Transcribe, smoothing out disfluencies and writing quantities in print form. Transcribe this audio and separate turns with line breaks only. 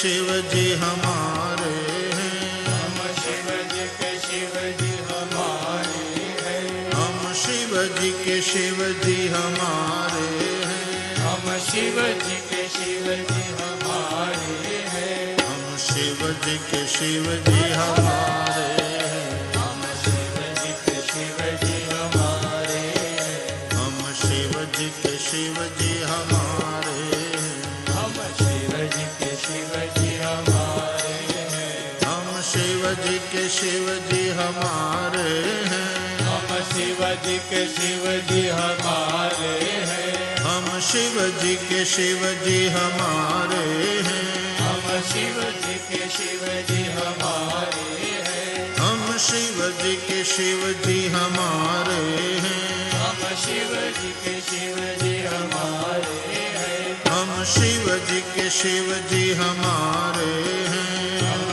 शिव जी हमारे हैं।
हम शिव जी के शिव जी हमारे हैं।
हम शिव जी के शिव जी हमारे हैं।
हम शिव जी के शिव जी हमारे हैं।
हम शिव जी के शिव जी हमारे हैं।
हम शिव जी के शिव जी हमारे हैं।
हम शिव जी के शिव जी हमारे हैं।
हम शिव जी के शिव जी हमारे हैं।
हम शिव जी के शिव जी हमारे हैं।
हम शिव जी के शिव जी हमारे हैं।
हम शिव जी के शिव जी हमारे हैं।
हम शिव जी के शिव जी हमारे हैं।
हम शिव जी के शिव जी हमारे हैं।
हम शिव जी के शिव जी हमारे हैं।
हम शिव जी के शिव जी हमारे हैं।